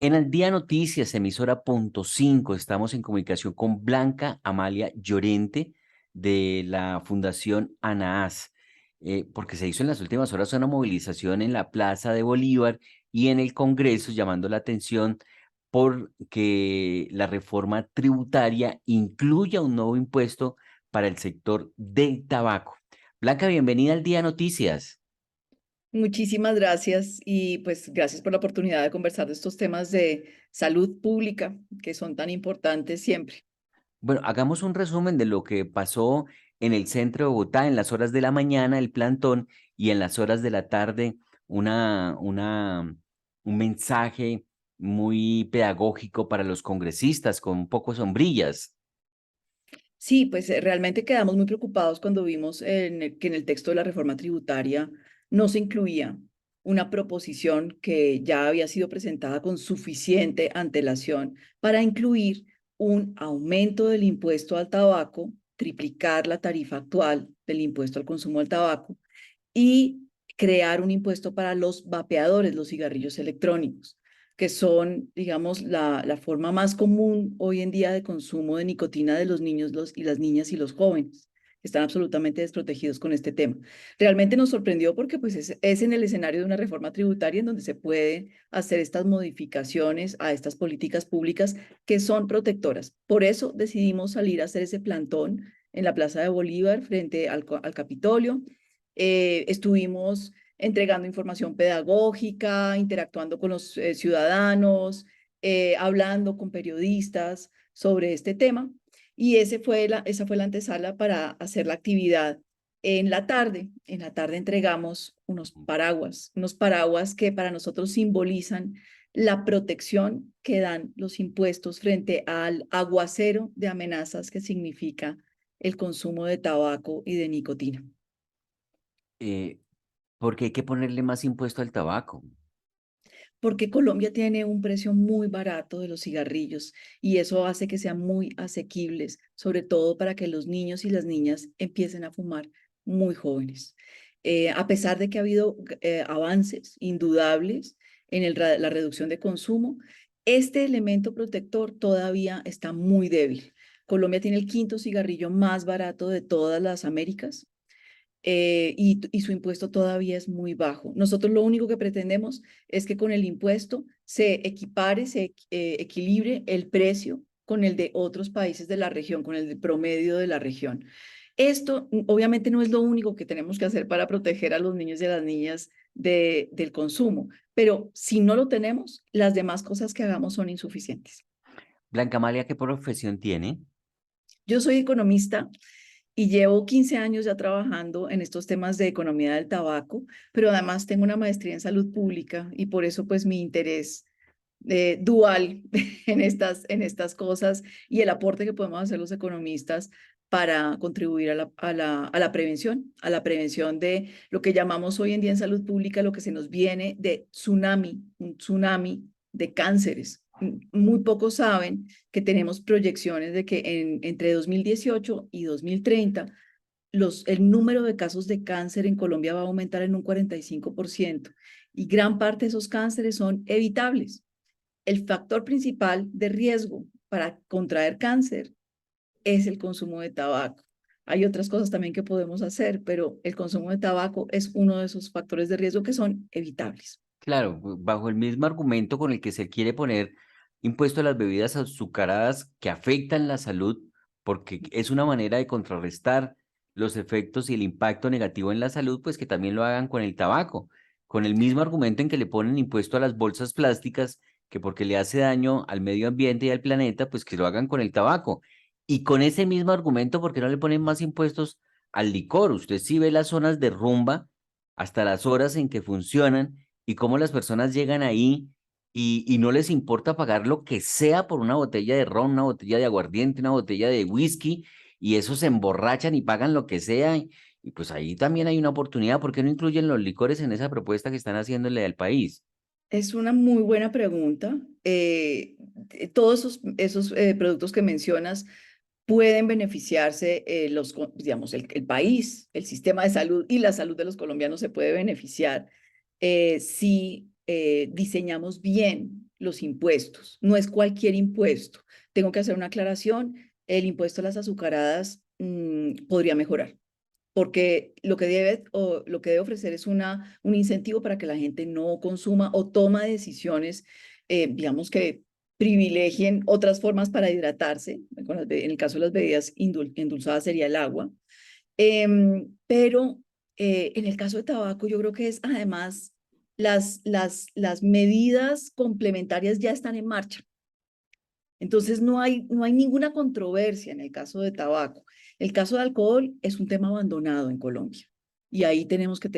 En Al Día Noticias, emisora punto 5, estamos en comunicación con Blanca Amalia Llorente de la Fundación ANAAS, porque se hizo en las últimas horas una movilización en la Plaza de Bolívar y en el Congreso llamando la atención por que la reforma tributaria incluya un nuevo impuesto para el sector del tabaco. Blanca, bienvenida al Día Noticias. Muchísimas gracias y pues gracias por la oportunidad de conversar de estos temas de salud pública que son tan importantes siempre. Bueno, hagamos un resumen de lo que pasó en el centro de Bogotá en las horas de la mañana, el plantón, y en las horas de la tarde, un mensaje muy pedagógico para los congresistas con un poco sombrillas. Sí, pues realmente quedamos muy preocupados cuando vimos que en el texto de la reforma tributaria no se incluía una proposición que ya había sido presentada con suficiente antelación para incluir un aumento del impuesto al tabaco, triplicar la tarifa actual del impuesto al consumo del tabaco y crear un impuesto para los vapeadores, los cigarrillos electrónicos, que son, digamos, la forma más común hoy en día de consumo de nicotina de los niños y las niñas y los jóvenes. Están absolutamente desprotegidos con este tema. Realmente nos sorprendió porque pues es en el escenario de una reforma tributaria en donde se puede hacer estas modificaciones a estas políticas públicas que son protectoras. Por eso decidimos salir a hacer ese plantón en la Plaza de Bolívar frente al Capitolio. Estuvimos entregando información pedagógica, interactuando con los ciudadanos, hablando con periodistas sobre este tema. Y esa fue la antesala para hacer la actividad en la tarde. En la tarde entregamos unos paraguas que para nosotros simbolizan la protección que dan los impuestos frente al aguacero de amenazas que significa el consumo de tabaco y de nicotina. eh, Porque hay que ponerle más impuesto al tabaco. Porque Colombia tiene un precio muy barato de los cigarrillos y eso hace que sean muy asequibles, sobre todo para que los niños y las niñas empiecen a fumar muy jóvenes. A pesar de que ha habido avances indudables en la reducción de consumo, este elemento protector todavía está muy débil. Colombia tiene el quinto cigarrillo más barato de todas las Américas y su impuesto todavía es muy bajo. Nosotros lo único que pretendemos es que con el impuesto se equipare, equilibre el precio con el de otros países de la región, con el del promedio de la región. Esto obviamente no es lo único que tenemos que hacer para proteger a los niños y a las niñas del consumo, pero si no lo tenemos, las demás cosas que hagamos son insuficientes. Blanca Amalia, ¿qué profesión tiene? Yo soy economista y llevo 15 años ya trabajando en estos temas de economía del tabaco, pero además tengo una maestría en salud pública y por eso pues mi interés dual en estas cosas y el aporte que podemos hacer los economistas para contribuir a la prevención de lo que llamamos hoy en día en salud pública, lo que se nos viene de tsunami, un tsunami de cánceres. Muy pocos saben que tenemos proyecciones de que entre 2018 y 2030 el número de casos de cáncer en Colombia va a aumentar en un 45% y gran parte de esos cánceres son evitables. El factor principal de riesgo para contraer cáncer es el consumo de tabaco. Hay otras cosas también que podemos hacer, pero el consumo de tabaco es uno de esos factores de riesgo que son evitables. Claro, bajo el mismo argumento con el que se quiere poner impuesto a las bebidas azucaradas que afectan la salud, porque es una manera de contrarrestar los efectos y el impacto negativo en la salud, pues que también lo hagan con el tabaco, con el mismo argumento en que le ponen impuesto a las bolsas plásticas, que porque le hace daño al medio ambiente y al planeta, pues que lo hagan con el tabaco. Y con ese mismo argumento, ¿por qué no le ponen más impuestos al licor? Usted sí ve las zonas de rumba hasta las horas en que funcionan y cómo las personas llegan ahí y no les importa pagar lo que sea por una botella de ron, una botella de aguardiente, una botella de whisky, y eso se emborrachan y pagan lo que sea. Y pues ahí también hay una oportunidad. ¿Por qué no incluyen los licores en esa propuesta que están haciéndole al país? Es una muy buena pregunta. Todos esos productos que mencionas pueden beneficiarse digamos, el país, el sistema de salud y la salud de los colombianos se puede beneficiar si diseñamos bien los impuestos. No es cualquier impuesto. Tengo que hacer una aclaración. El impuesto a las azucaradas podría mejorar, porque lo que debe ofrecer es un incentivo para que la gente no consuma o toma decisiones, digamos que privilegien otras formas para hidratarse. En el caso de las bebidas endulzadas sería el agua. Pero en el caso de tabaco, yo creo que es además las medidas complementarias ya están en marcha. Entonces no hay ninguna controversia en el caso de tabaco. El caso de alcohol es un tema abandonado en Colombia y ahí tenemos que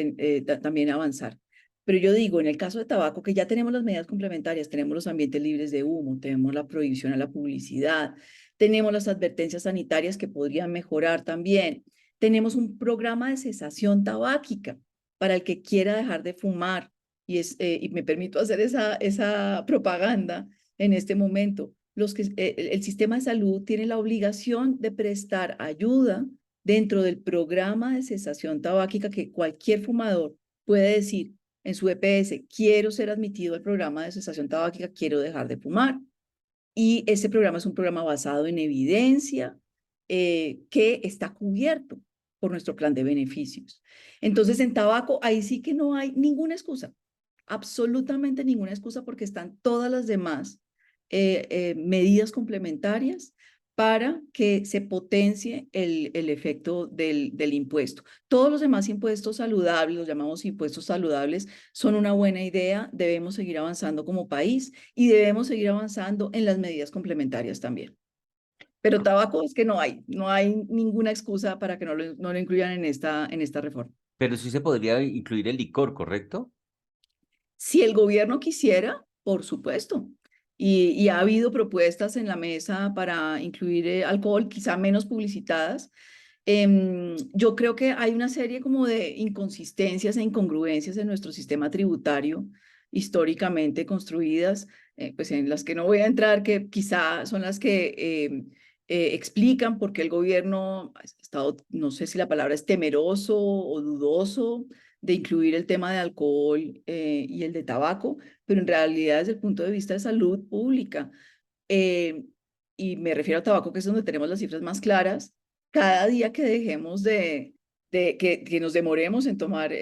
también avanzar. Pero yo digo, en el caso de tabaco, que ya tenemos las medidas complementarias, tenemos los ambientes libres de humo, tenemos la prohibición a la publicidad, tenemos las advertencias sanitarias que podrían mejorar también, tenemos un programa de cesación tabáquica para el que quiera dejar de fumar y me permito hacer esa propaganda en este momento. El sistema de salud tiene la obligación de prestar ayuda dentro del programa de cesación tabáquica que cualquier fumador puede decir en su EPS, quiero ser admitido al programa de cesación tabáquica, quiero dejar de fumar. Y ese programa es un programa basado en evidencia que está cubierto por nuestro plan de beneficios. Entonces, en tabaco, ahí sí que no hay ninguna excusa, absolutamente ninguna excusa, porque están todas las demás medidas complementarias para que se potencie el efecto del impuesto. Todos los demás impuestos saludables, los llamamos impuestos saludables, son una buena idea, debemos seguir avanzando como país y debemos seguir avanzando en las medidas complementarias también. Pero tabaco es que no hay ninguna excusa para que no lo incluyan en esta reforma. Pero sí se podría incluir el licor, ¿correcto? Si el gobierno quisiera, por supuesto. Y ha habido propuestas en la mesa para incluir alcohol, quizá menos publicitadas. Yo creo que hay una serie como de inconsistencias e incongruencias en nuestro sistema tributario históricamente construidas, pues en las que no voy a entrar, que quizá son las que explican por qué el gobierno ha estado, no sé si la palabra es temeroso o dudoso de incluir el tema de alcohol y el de tabaco, pero en realidad desde el punto de vista de salud pública, eh, y me refiero a tabaco, que es donde tenemos las cifras más claras, cada día que dejemos que nos demoremos en tomar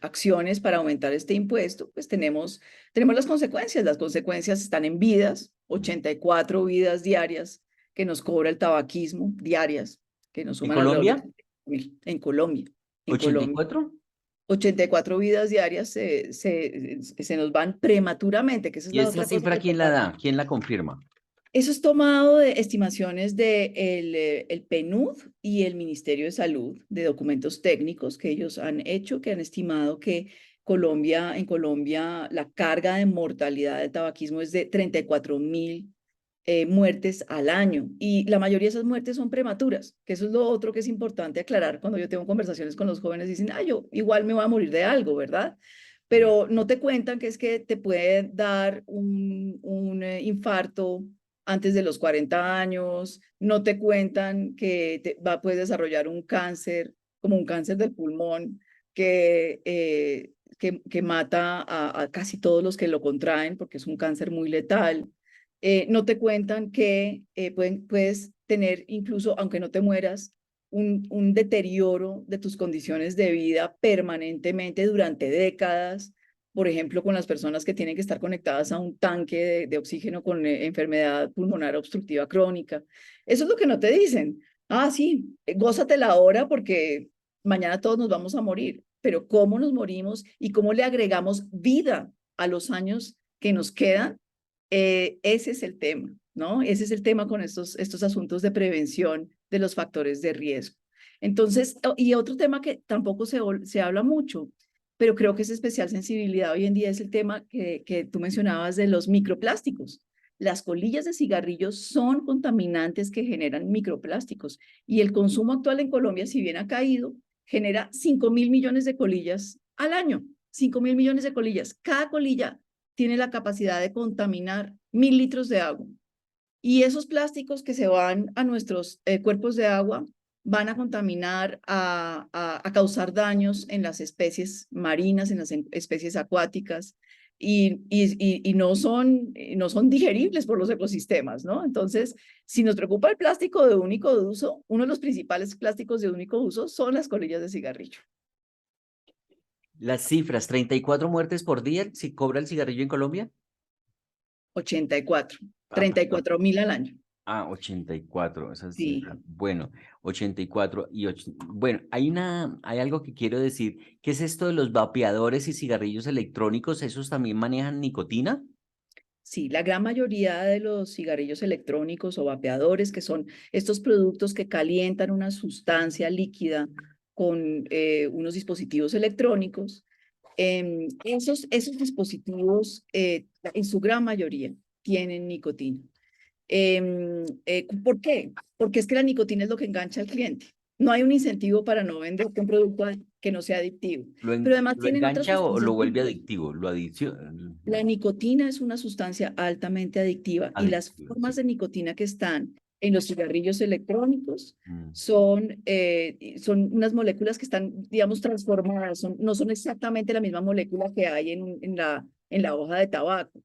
acciones para aumentar este impuesto, pues tenemos las consecuencias están en vidas, 84 vidas diarias que nos cobra el tabaquismo, diarias, que nos ¿En suman alrededor de Colombia? 30.000 en Colombia. ¿84? 84 vidas diarias se nos van prematuramente, que esa es ¿Y la esa otra cosa cifra que quién la toca. da? ¿Quién la confirma? Eso es tomado de estimaciones de el PNUD y el Ministerio de Salud, de documentos técnicos que ellos han hecho, que han estimado que en Colombia la carga de mortalidad del tabaquismo es de 34.000 muertes al año. Y la mayoría de esas muertes son prematuras, que eso es lo otro que es importante aclarar cuando yo tengo conversaciones con los jóvenes, dicen, yo igual me voy a morir de algo, ¿verdad? Pero no te cuentan que es que te puede dar un infarto antes de los 40 años, no te cuentan que puedes desarrollar un cáncer, como un cáncer del pulmón, que mata a casi todos los que lo contraen, porque es un cáncer muy letal. No te cuentan que puedes tener, incluso aunque no te mueras, un deterioro de tus condiciones de vida permanentemente durante décadas, por ejemplo, con las personas que tienen que estar conectadas a un tanque de oxígeno con enfermedad pulmonar obstructiva crónica. Eso es lo que no te dicen. Sí, gózatela ahora porque mañana todos nos vamos a morir, pero cómo nos morimos y cómo le agregamos vida a los años que nos quedan, ese es el tema, ¿no? Ese es el tema con estos asuntos de prevención de los factores de riesgo. Entonces, y otro tema que tampoco se habla mucho, pero creo que es especial sensibilidad hoy en día, es el tema que tú mencionabas de los microplásticos. Las colillas de cigarrillos son contaminantes que generan microplásticos y el consumo actual en Colombia, si bien ha caído, genera 5.000 millones de colillas al año. 5.000 millones de colillas. Cada colilla tiene la capacidad de contaminar 1.000 litros de agua. Y esos plásticos que se van a nuestros cuerpos de agua van a contaminar, a causar daños en las especies marinas, en las especies acuáticas. y no son digeribles por los ecosistemas, ¿no? Entonces, si nos preocupa el plástico de único uso, uno de los principales plásticos de único uso son las colillas de cigarrillo. Las cifras, 34 muertes por día si cobra el cigarrillo en Colombia. 84, Ah, perdón. 34.000 al año. 84, esa es cifra. Sí, Bueno, 84 bueno, hay algo que quiero decir. ¿Qué es esto de los vapeadores y cigarrillos electrónicos? ¿Esos también manejan nicotina? sí, la gran mayoría de los cigarrillos electrónicos o vapeadores, que son estos productos que calientan una sustancia líquida con unos dispositivos electrónicos, esos dispositivos, en su gran mayoría, tienen nicotina. ¿Por qué? Porque es que la nicotina es lo que engancha al cliente. No hay un incentivo para no vender un producto que no sea adictivo. Pero además ¿Lo tienen otras engancha o lo sustancias muy vuelve buenas. adictivo? Lo adicciona. La nicotina es una sustancia altamente adictiva y las Adictivo, formas sí. de nicotina que están en los cigarrillos electrónicos Mm. son unas moléculas que están, digamos, transformadas, no son exactamente la misma molécula que hay en la hoja de tabaco.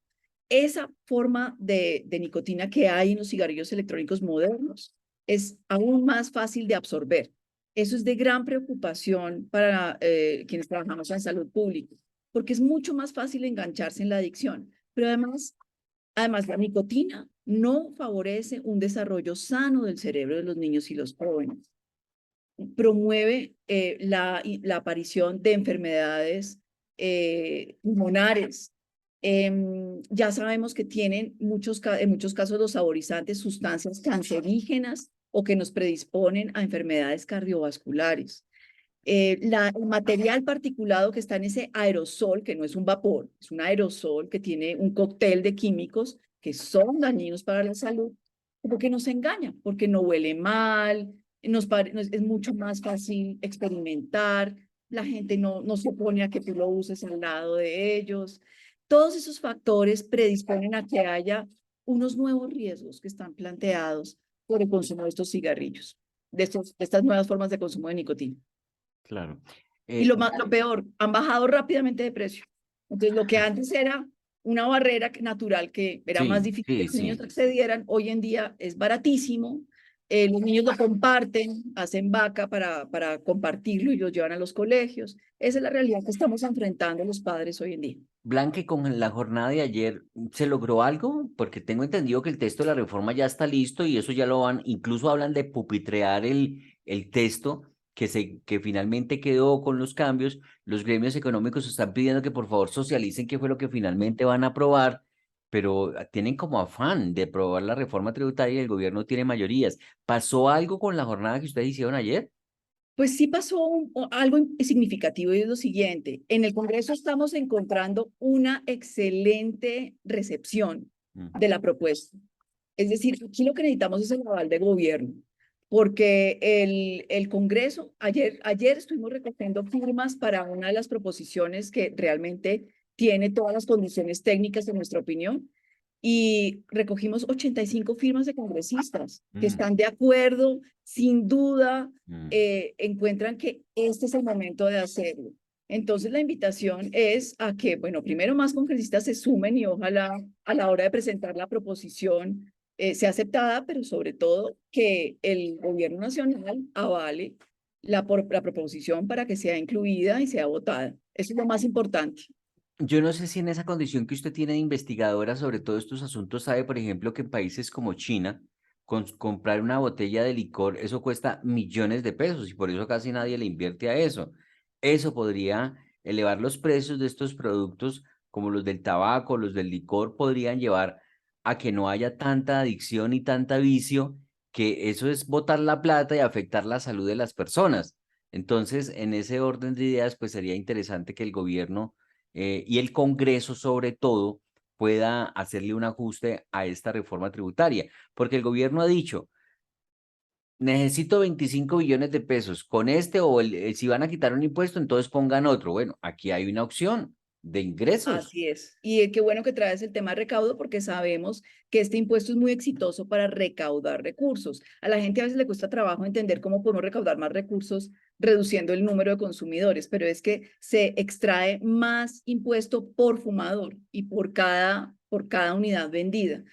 Esa forma de nicotina que hay en los cigarrillos electrónicos modernos es aún más fácil de absorber. Eso es de gran preocupación para quienes trabajamos en salud pública, porque es mucho más fácil engancharse en la adicción. Pero además la nicotina no favorece un desarrollo sano del cerebro de los niños y los jóvenes. Promueve la aparición de enfermedades pulmonares. Ya sabemos que tienen en muchos casos los saborizantes sustancias cancerígenas o que nos predisponen a enfermedades cardiovasculares. El material particulado que está en ese aerosol, que no es un vapor, es un aerosol que tiene un cóctel de químicos que son dañinos para la salud, porque nos engaña, porque no huele mal, es mucho más fácil experimentar, la gente no se opone a que tú lo uses al lado de ellos. Todos esos factores predisponen a que haya unos nuevos riesgos que están planteados por el consumo de estos cigarrillos, de estas nuevas formas de consumo de nicotina. Claro. Y Eh, lo peor, han bajado rápidamente de precio. Entonces, lo que antes era una barrera natural que era más sí, difícil que sí, los niños sí. accedieran, hoy en día es baratísimo. Los niños lo comparten, hacen vaca para compartirlo y lo llevan a los colegios. Esa es la realidad que estamos enfrentando los padres hoy en día. Blanca, y con la jornada de ayer, ¿se logró algo? Porque tengo entendido que el texto de la reforma ya está listo y eso ya lo van, incluso hablan de pupitrear el texto que finalmente quedó con los cambios. Los gremios económicos están pidiendo que por favor socialicen qué fue lo que finalmente van a aprobar, pero tienen como afán de aprobar la reforma tributaria y el gobierno tiene mayorías. ¿Pasó algo con la jornada que ustedes hicieron ayer? Pues sí pasó algo significativo y es lo siguiente. En el Congreso estamos encontrando una excelente recepción Mm. de la propuesta. Es decir, aquí lo que necesitamos es el aval de gobierno, porque el Congreso, ayer estuvimos recogiendo firmas para una de las proposiciones que realmente tiene todas las condiciones técnicas, en nuestra opinión, y recogimos 85 firmas de congresistas que Mm, están de acuerdo, sin duda, mm. encuentran que este es el momento de hacerlo. Entonces, la invitación es a que, bueno, primero más congresistas se sumen y ojalá a la hora de presentar la proposición sea aceptada, pero sobre todo que el gobierno nacional avale la proposición para que sea incluida y sea votada. Eso es lo más importante. Yo no sé si en esa condición que usted tiene de investigadora sobre todos estos asuntos sabe, por ejemplo, que en países como China, comprar una botella de licor, eso cuesta millones de pesos y por eso casi nadie le invierte a eso. Eso podría elevar los precios de estos productos, como los del tabaco, los del licor, podrían llevar a que no haya tanta adicción y tanta vicio, que eso es botar la plata y afectar la salud de las personas. Entonces, en ese orden de ideas, pues sería interesante que el gobierno y el Congreso sobre todo pueda hacerle un ajuste a esta reforma tributaria, porque el gobierno ha dicho, necesito 25 billones de pesos, con este o si van a quitar un impuesto, entonces pongan otro. Bueno, aquí hay una opción, de ingresos. Así es. Y qué bueno que traes el tema de recaudo porque sabemos que este impuesto es muy exitoso para recaudar recursos. A la gente a veces le cuesta trabajo entender cómo podemos recaudar más recursos reduciendo el número de consumidores, pero es que se extrae más impuesto por fumador y por cada unidad vendida.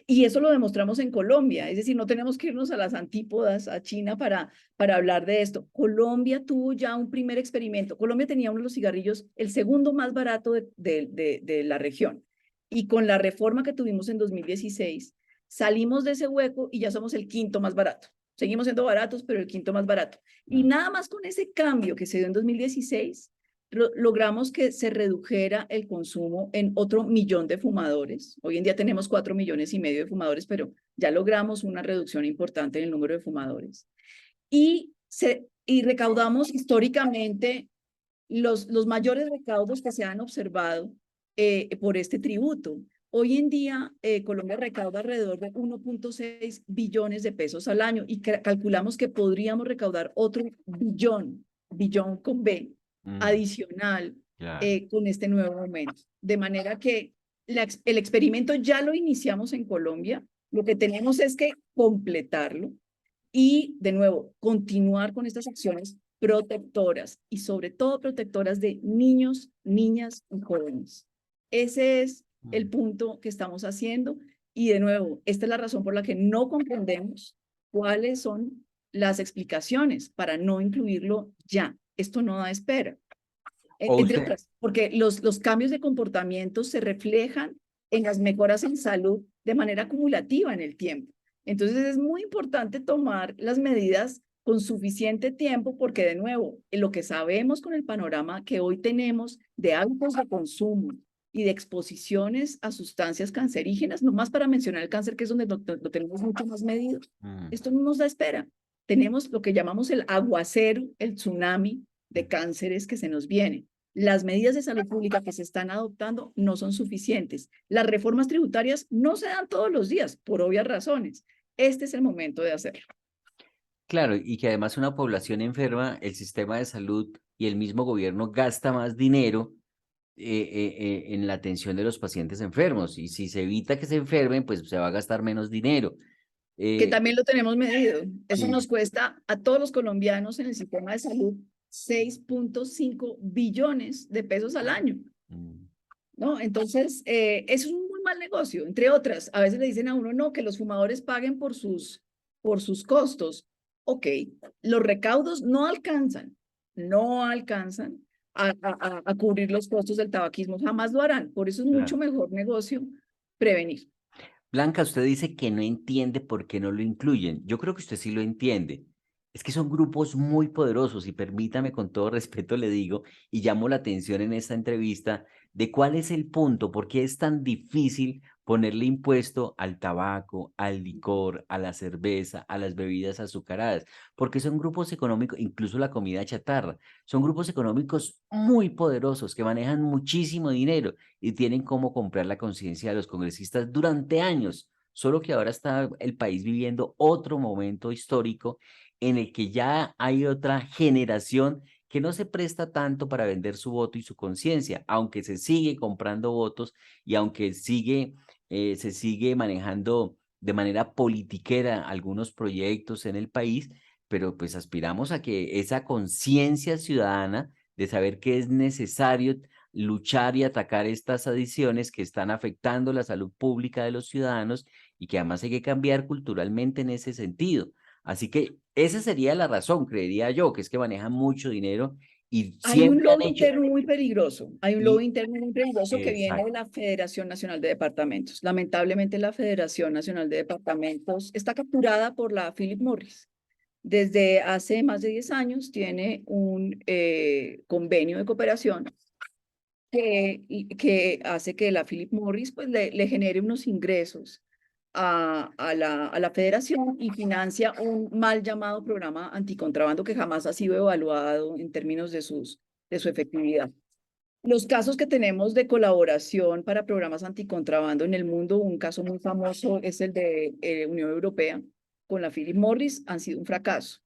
Y eso lo demostramos en Colombia, es decir, no tenemos que irnos a las antípodas, a China, para hablar de esto. Colombia tuvo ya un primer experimento. Colombia tenía uno de los cigarrillos, el segundo más barato de la región. Y con la reforma que tuvimos en 2016, salimos de ese hueco y ya somos el quinto más barato. Seguimos siendo baratos, pero el quinto más barato. Y Mm. nada más con ese cambio que se dio en 2016, logramos que se redujera el consumo en otro millón de fumadores. Hoy en día tenemos 4,5 millones de fumadores, pero ya logramos una reducción importante en el número de fumadores. Y recaudamos históricamente los mayores recaudos que se han observado por este tributo. Hoy en día, Colombia recauda alrededor de 1,6 billones de pesos al año y calculamos que podríamos recaudar otro billón con B, Mm, adicional claro. con este nuevo aumento. De manera que el experimento ya lo iniciamos en Colombia, lo que tenemos es que completarlo y, de nuevo, continuar con estas acciones protectoras y sobre todo protectoras de niños, niñas y jóvenes. Ese es el Mm. punto que estamos haciendo y, de nuevo, esta es la razón por la que no comprendemos cuáles son las explicaciones para no incluirlo ya. Esto no da espera. O Entre usted, otras, porque los cambios de comportamiento se reflejan en las mejoras en salud de manera acumulativa en el tiempo. Entonces es muy importante tomar las medidas con suficiente tiempo porque, de nuevo, lo que sabemos con el panorama que hoy tenemos de hábitos de consumo y de exposiciones a sustancias cancerígenas, no más para mencionar el cáncer, que es donde lo tenemos mucho más medido, mm, esto no nos da espera. Tenemos lo que llamamos el aguacero, el tsunami de mm. cánceres que se nos viene. Las medidas de salud pública que se están adoptando no son suficientes. Las reformas tributarias no se dan todos los días, por obvias razones. Este es el momento de hacerlo. Claro, y que además una población enferma, el sistema de salud y el mismo gobierno gasta más dinero en la atención de los pacientes enfermos. Y si se evita que se enfermen, pues se va a gastar menos dinero. Que Eh, también lo tenemos medido. Eso sí. nos cuesta a todos los colombianos en el sistema de salud 6,5 billones de pesos al año. Mm, ¿No? Entonces, es un muy mal negocio, entre otras. A veces le dicen a uno, no, que los fumadores paguen por sus costos. Ok, los recaudos no alcanzan a cubrir los costos del tabaquismo, jamás lo harán. Por eso es mucho claro. mejor negocio prevenir. Blanca, usted dice que no entiende por qué no lo incluyen. Yo creo que usted sí lo entiende. Es que son grupos muy poderosos y permítame con todo respeto le digo y llamo la atención en esta entrevista de cuál es el punto, por qué es tan difícil ponerle impuesto al tabaco, al licor, a la cerveza, a las bebidas azucaradas, porque son grupos económicos, incluso la comida chatarra, son grupos económicos muy poderosos que manejan muchísimo dinero y tienen cómo comprar la conciencia de los congresistas durante años. Solo que ahora está el país viviendo otro momento histórico en el que ya hay otra generación que no se presta tanto para vender su voto y su conciencia, aunque se sigue comprando votos y aunque se sigue manejando de manera politiquera algunos proyectos en el país, pero pues aspiramos a que esa conciencia ciudadana de saber que es necesario luchar y atacar estas adicciones que están afectando la salud pública de los ciudadanos y que además hay que cambiar culturalmente en ese sentido. Así que esa sería la razón, creería yo, que es que manejan mucho dinero y Hay un siempre han lobby hecho, interno muy peligroso, hay un lobby y interno muy peligroso que viene de exacto. la Federación Nacional de Departamentos. Lamentablemente, la Federación Nacional de Departamentos está capturada por la Philip Morris. Desde hace más de 10 años tiene un convenio de cooperación que hace que la Philip Morris pues, le genere unos ingresos a la federación y financia un mal llamado programa anticontrabando que jamás ha sido evaluado en términos de su efectividad. Los casos que tenemos de colaboración para programas anticontrabando en el mundo, un caso muy famoso es el de Unión Europea con la Philip Morris, han sido un fracaso.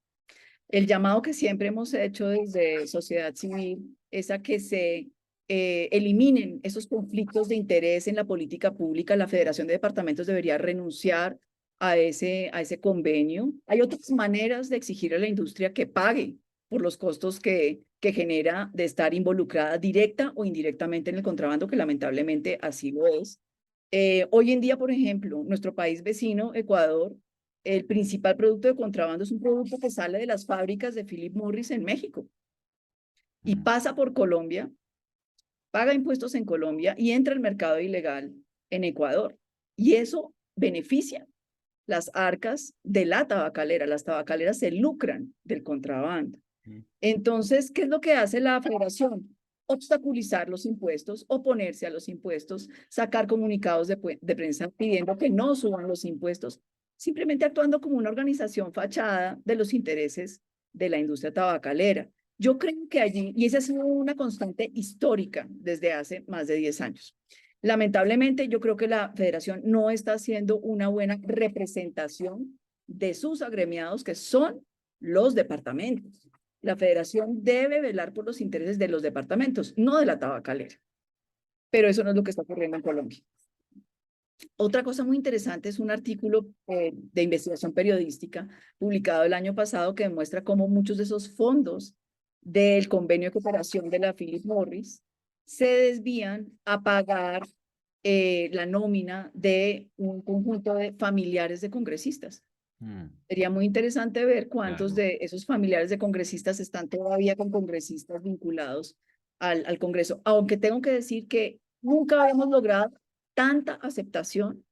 El llamado que siempre hemos hecho desde sociedad civil es a que se eliminen esos conflictos de interés en la política pública. La Federación de Departamentos debería renunciar a ese convenio. Hay otras maneras de exigir a la industria que pague por los costos que genera de estar involucrada directa o indirectamente en el contrabando, que lamentablemente así lo es. Hoy en día, por ejemplo, nuestro país vecino, Ecuador, el principal producto de contrabando es un producto que sale de las fábricas de Philip Morris en México y Mm. pasa por Colombia, paga impuestos en Colombia y entra al mercado ilegal en Ecuador. Y eso beneficia las arcas de la tabacalera. Las tabacaleras se lucran del contrabando. Mm. Entonces, ¿qué es lo que hace la federación? Obstaculizar los impuestos, oponerse a los impuestos, sacar comunicados de prensa pidiendo que no suban los impuestos, simplemente actuando como una organización fachada de los intereses de la industria tabacalera. Yo creo que allí, y esa ha sido una constante histórica desde hace más de 10 años. Lamentablemente, yo creo que la federación no está haciendo una buena representación de sus agremiados, que son los departamentos. La federación debe velar por los intereses de los departamentos, no de la tabacalera. Pero eso no es lo que está ocurriendo en Colombia. Otra cosa muy interesante es un artículo de investigación periodística publicado el año pasado que demuestra cómo muchos de esos fondos del convenio de cooperación de la Philip Morris se desvían a pagar la nómina de un conjunto de familiares de congresistas. Mm. Sería muy interesante ver cuántos Claro. de esos familiares de congresistas están todavía con congresistas vinculados al Congreso, aunque tengo que decir que nunca habíamos logrado tanta aceptación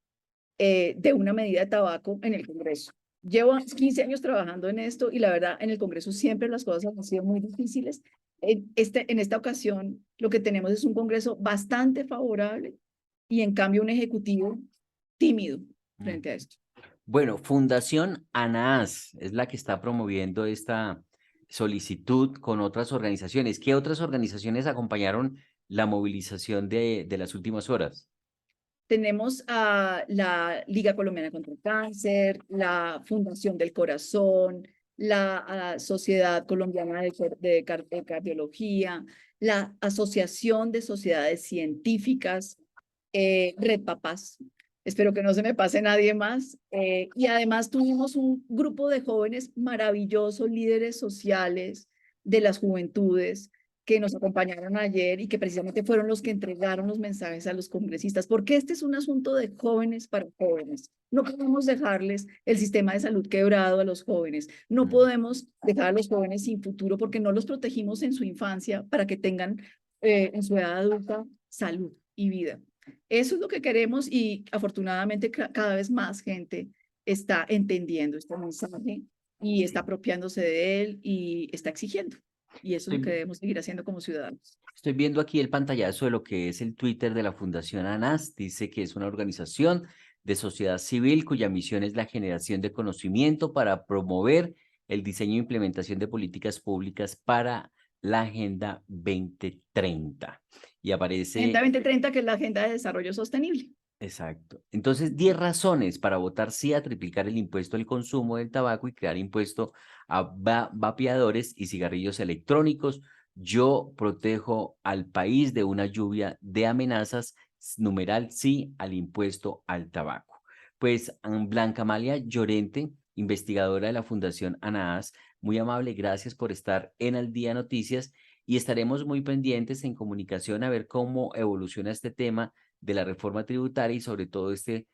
de una medida de tabaco en el Congreso. Llevo 15 años trabajando en esto y la verdad en el Congreso siempre las cosas han sido muy difíciles. En esta ocasión lo que tenemos es un Congreso bastante favorable y en cambio un ejecutivo tímido Mm. frente a esto. Bueno, Fundación ANAS es la que está promoviendo esta solicitud con otras organizaciones. ¿Qué otras organizaciones acompañaron la movilización de las últimas horas? Tenemos a la Liga Colombiana contra el Cáncer, la Fundación del Corazón, la Sociedad Colombiana de Cardiología, la Asociación de Sociedades Científicas, Red Papás. Espero que no se me pase nadie más. Y además tuvimos un grupo de jóvenes maravillosos, líderes sociales de las juventudes, que nos acompañaron ayer y que precisamente fueron los que entregaron los mensajes a los congresistas, porque este es un asunto de jóvenes para jóvenes. No podemos dejarles el sistema de salud quebrado a los jóvenes. No Mm. podemos dejar a los jóvenes sin futuro porque no los protegimos en su infancia para que tengan en su edad adulta salud y vida. Eso es lo que queremos y afortunadamente cada vez más gente está entendiendo este mensaje y está apropiándose de él y está exigiendo. Y eso es lo que Estoy, debemos seguir haciendo como ciudadanos. estoy viendo aquí el pantallazo de lo que es el Twitter de la Fundación ANAS. Dice que es una organización de sociedad civil cuya misión es la generación de conocimiento para promover el diseño e implementación de políticas públicas para la Agenda 2030. Y Agenda aparece. 2030, que es la Agenda de Desarrollo Sostenible. Exacto. Entonces, 10 razones para votar sí a triplicar el impuesto al consumo del tabaco y crear impuesto a vapeadores y cigarrillos electrónicos. Yo protejo al país de una lluvia de amenazas. Numeral sí al impuesto al tabaco. Pues Blanca Amalia Llorente, investigadora de la Fundación ANAAS, muy amable, gracias por estar en Al Día Noticias y estaremos muy pendientes en comunicación a ver cómo evoluciona este tema de la reforma tributaria y sobre todo este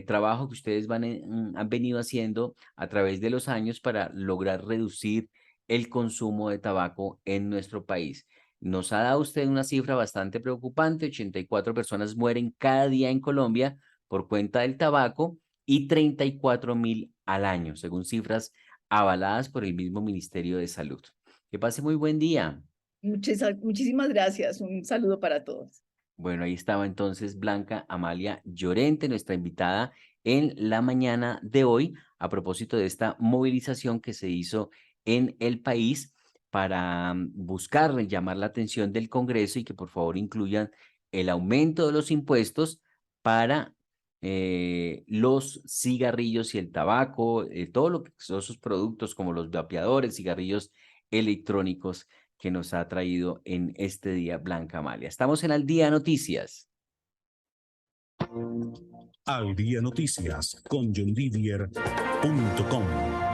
trabajo que ustedes han venido haciendo a través de los años para lograr reducir el consumo de tabaco en nuestro país. Nos ha dado usted una cifra bastante preocupante: 84 personas mueren cada día en Colombia por cuenta del tabaco y 34.000 al año, según cifras avaladas por el mismo Ministerio de Salud. Que pase muy buen día. Muchísimas gracias. Un saludo para todos. Bueno, ahí estaba entonces Blanca Amalia Llorente, nuestra invitada en la mañana de hoy, a propósito de esta movilización que se hizo en el país para buscar llamar la atención del Congreso y que por favor incluyan el aumento de los impuestos para los cigarrillos y el tabaco, todo lo que son sus productos como los vapeadores, cigarrillos electrónicos que nos ha traído en este día Blanca Amalia. Estamos en Al Día Noticias. Al Día Noticias con JohnDidier.com.